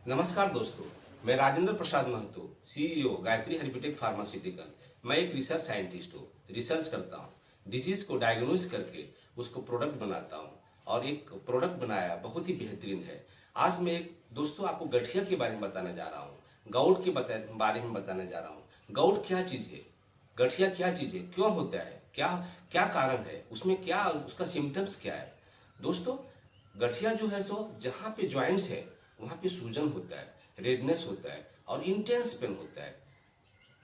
नमस्कार दोस्तों, मैं Rajendra Prasad Mahato, CEO Gayatri heritage pharmaceutical. मैं एक रिसर्च साइंटिस्ट हूँ। रिसर्च करता हूँ, डिजीज को डायग्नोज करके उसको प्रोडक्ट बनाता हूँ और एक प्रोडक्ट बनाया बहुत ही बेहतरीन है। आज मैं एक दोस्तों आपको गठिया के बारे में बताने जा रहा हूँ, गाउट के बारे में बताने जा रहा हूँ। गाउट क्या चीज़ है, गठिया क्या चीज़ है, क्यों होता है, क्या क्या कारण है, उसमें क्या उसका सिम्टम्स क्या है। दोस्तों, गठिया जो है सो जहाँ पे जॉइंट्स है वहाँ पे सूजन होता है, रेडनेस होता है और इंटेंस पेन होता है।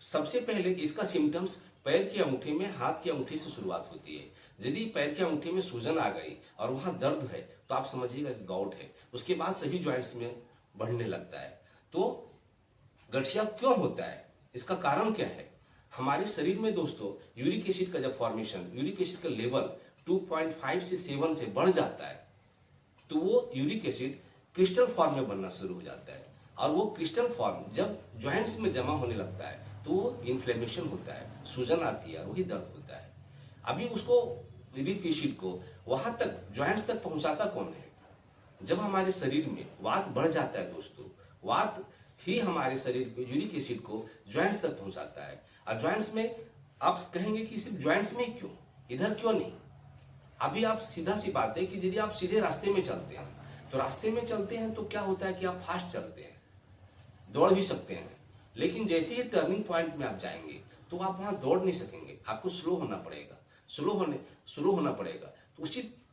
सबसे पहले इसका सिम्टम्स पैर के अंगूठे में, हाथ के अंगूठे से शुरुआत होती है। यदि पैर के अंगूठे में सूजन आ गई और वहाँ दर्द है तो आप समझिएगा कि गाउट है। उसके बाद सभी जॉइंट्स में बढ़ने लगता है। तो गठिया क्यों होता है, इसका कारण क्या है। हमारे शरीर में दोस्तों यूरिक एसिड का जब फॉर्मेशन, यूरिक एसिड का लेवल 2.5 से 7 से बढ़ जाता है तो वो यूरिक एसिड क्रिस्टल फॉर्म में बनना शुरू हो जाता है। और वो क्रिस्टल फॉर्म जब जॉइंट्स में जमा होने लगता है तो वो इन्फ्लेमेशन होता है, सूजन आती है और वही दर्द होता है। अभी उसको यूरिक एसिड को वहां तक जॉइंट्स तक पहुंचाता कौन है। जब हमारे शरीर में वात बढ़ जाता है दोस्तों, वात ही हमारे शरीर को यूरिक एसिड को जॉइंट्स तक पहुंचाता है। और जॉइंट्स में आप कहेंगे कि सिर्फ जॉइंट्स में क्यों, इधर क्यों नहीं। अभी आप सीधा सी बात है कि यदि आप सीधे रास्ते में चलते हैं तो रास्ते में चलते हैं तो क्या होता है कि आप फास्ट चलते हैं, दौड़ भी सकते हैं। लेकिन जैसे ही टर्निंग पॉइंट में आप जाएंगे तो आप वहां दौड़ नहीं सकेंगे, आपको स्लो होना पड़ेगा, स्लो होना पड़ेगा। तो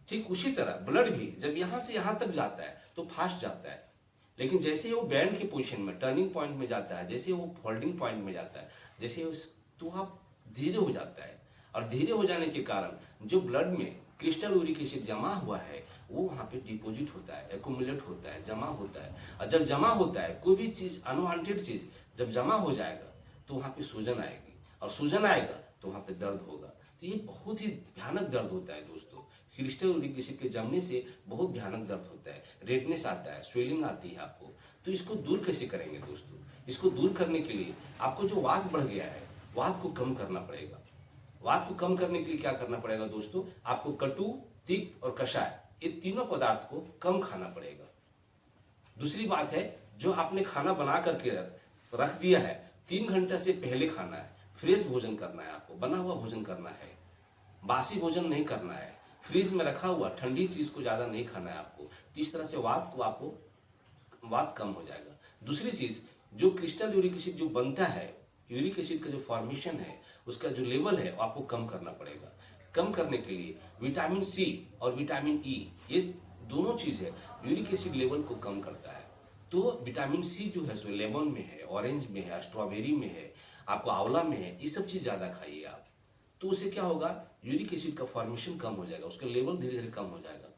ठीक उसी तरह ब्लड भी जब यहाँ से यहाँ तक जाता है तो फास्ट जाता है। लेकिन जैसे ही वो बैंड के पोजीशन में, टर्निंग पॉइंट में जाता है, जैसे वो फोल्डिंग पॉइंट में जाता है, जैसे तो आप धीरे हो जाता है। और धीरे हो जाने के कारण जो ब्लड में क्रिस्टल यूरिक एसिड जमा हुआ है वो वहाँ पे डिपॉजिट होता है, एक्यूमुलेट होता है, जमा होता है। और जब जमा होता है कोई भी चीज़, अनवांटेड चीज़ जब जमा हो जाएगा तो वहाँ पे सूजन आएगी, और सूजन आएगा तो वहाँ पे दर्द होगा। तो ये बहुत ही भयानक दर्द होता है दोस्तों। क्रिस्टल यूरिक एसिड के जमने से बहुत भयानक दर्द होता है, रेडनेस आता है, स्वेलिंग आती है आपको। तो इसको दूर कैसे करेंगे दोस्तों। इसको दूर करने के लिए आपको जो वात बढ़ गया है, वात को कम करना पड़ेगा। वात को कम करने के लिए क्या करना पड़ेगा दोस्तों, आपको कटु, तिक्त और कषाय, ये तीनों पदार्थ को कम खाना पड़ेगा। दूसरी बात है, जो आपने खाना बना करके रख दिया है 3 घंटे से पहले खाना है, फ्रेश भोजन करना है, आपको बना हुआ भोजन करना है, बासी भोजन नहीं करना है, फ्रिज में रखा हुआ ठंडी चीज को ज्यादा नहीं खाना है आपको। तो इस तरह से वात कम हो जाएगा। दूसरी चीज, जो क्रिस्टल यूरिक एसिड जो बनता है, यूरिक एसिड का जो फॉर्मेशन है, उसका जो लेवल है आपको कम करना पड़ेगा। कम करने के लिए विटामिन सी और विटामिन ई, ये दोनों चीज है यूरिक एसिड लेवल को कम करता है। तो विटामिन सी जो है सो लेमन में है, ऑरेंज में है, स्ट्रॉबेरी में है, आपको आंवला में है, ये सब चीज ज्यादा खाइए आप। तो उससे क्या होगा, यूरिक एसिड का फॉर्मेशन कम हो जाएगा, उसका लेवल धीरे धीरे कम हो जाएगा,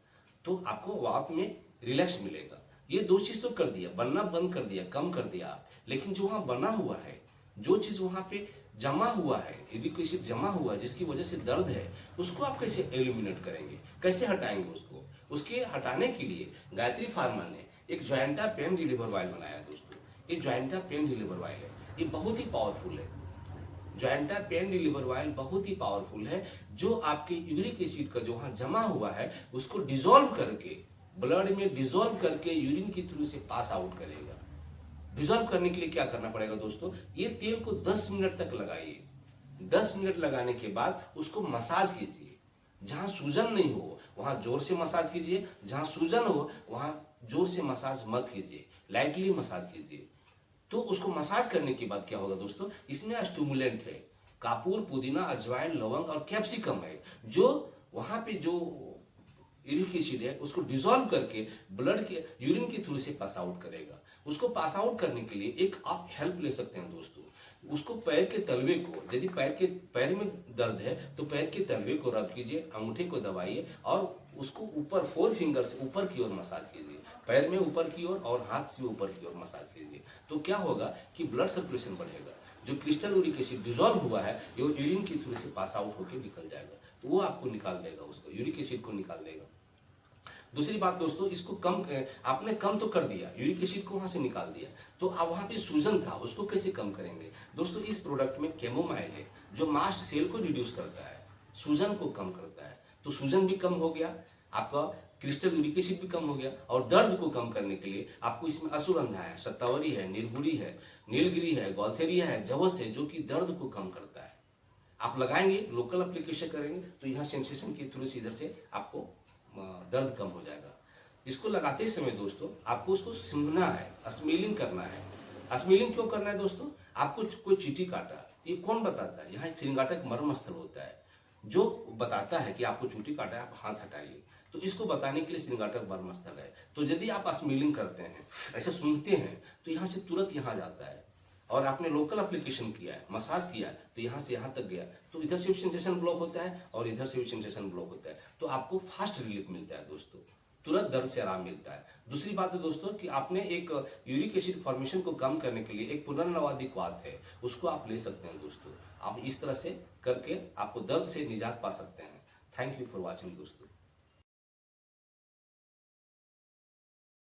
तो आपको वात में रिलैक्स मिलेगा। ये दो चीज तो कर दिया, बनना बंद कर दिया, कम कर दिया आप। लेकिन जो वहां बना हुआ है, जो चीज वहां पे जमा हुआ है, यूरिक एसिड जमा हुआ है जिसकी वजह से दर्द है, उसको आप कैसे एलिमिनेट करेंगे, कैसे हटाएंगे उसको। उसके हटाने के लिए गायत्री फार्मा ने एक जॉइंटा पेन रिलीवर ऑयल बनाया दोस्तों। ये जॉइंटा पेन रिलीवर ऑयल है, ये बहुत ही पावरफुल है। जॉइंटा पेन रिलीवर ऑयल बहुत ही पावरफुल है, जो आपके यूरिक एसिड का जो वहां जमा हुआ है उसको डिसॉल्व करके, ब्लड में डिसॉल्व करके यूरिन के थ्रू से पास आउट करेगा। डिसॉल्व करने के लिए क्या करना पड़ेगा दोस्तों, ये तेल को 10 मिनट तक लगाइए। 10 मिनट लगाने के बाद उसको मसाज कीजिए। जहां सूजन नहीं हो वहां जोर से मसाज कीजिए, जहां सूजन हो वहां जोर से मसाज मत कीजिए, लाइटली मसाज कीजिए। तो उसको मसाज करने के बाद क्या होगा दोस्तों, इसमें स्टिमुलेंट है, कापूर, पुदीना, अजवाइन, लवंग और कैप्सिकम है, जो वहां पे जो यूरिक एसिड है उसको डिसॉल्व करके ब्लड के, यूरिन के थ्रू से पास आउट करेगा। उसको पास आउट करने के लिए एक आप हेल्प ले सकते हैं दोस्तों। उसको पैर के तलवे को, यदि पैर में दर्द है तो पैर के तलवे को रब कीजिए, अंगूठे को दबाइए और उसको ऊपर 4 फिंगर से ऊपर की ओर मसाज कीजिए, पैर में ऊपर की ओर और हाथ से ऊपर की ओर मसाज कीजिए। तो क्या होगा कि ब्लड सर्कुलेशन बढ़ेगा, जो क्रिस्टल यूरिक एसिड डिसॉल्व हुआ है ये यूरिन के थ्रू से पास आउट होकर निकल जाएगा। तो वो आपको निकाल देगा, उसको यूरिक एसिड को निकाल देगा। दूसरी बात दोस्तों, इसको कम आपने कम तो कर दिया, यूरिक एसिड को वहां से निकाल दिया, तो अब वहां पे सूजन था उसको कैसे कम करेंगे दोस्तों। इस प्रोडक्ट में कैमोमाइल है जो मास्ट सेल को रिड्यूस करता है, सूजन को कम करता है। तो सूजन भी कम हो गया, आपका क्रिस्टल यूरिक एसिड भी कम हो गया। और दर्द को कम करने के लिए आपको इसमें अश्वगंधा है, शतावरी है, निर्गुड़ी है, नीलगिरी है, गौथेरिया है, जवस है, जो कि दर्द को कम करता है। आप लगाएंगे, लोकल एप्लीकेशन करेंगे तो यहाँ सेंसेशन के थ्रू से इधर से आपको दर्द कम हो जाएगा। इसको लगाते समय दोस्तों आपको उसको सूंघना है, स्मेलिंग करना है। स्मेलिंग क्यों करना है दोस्तों? आपको कोई चींटी काटा, ये कौन बताता है? यहाँ एक श्रृंगाटक मर्म स्थल होता है जो बताता है कि आपको चींटी काटा है, आप हाथ हटाइए। तो इसको बताने के लिए श्रृंगाटक मर्म स्थल है। तो यदि आप स्मेलिंग करते हैं, ऐसे सूंघते हैं, तो यहाँ से तुरंत यहाँ जाता है। और आपने लोकल एप्लीकेशन किया है, मसाज किया है, तो यहाँ से यहाँ तक गया, तो इधर से भी सेंसेशन ब्लॉक होता है और इधर से भी सेंसेशन ब्लॉक होता है। तो आपको फास्ट रिलीफ मिलता है दोस्तों, तुरंत दर्द से आराम मिलता है। दूसरी बात है दोस्तों कि आपने एक यूरिक एसिड फॉर्मेशन को कम करने के लिए एक पुनर्नवादी क्वाथ है, उसको आप ले सकते हैं दोस्तों। आप इस तरह से करके आपको दर्द से निजात पा सकते हैं। थैंक यू फॉर वॉचिंग दोस्तों।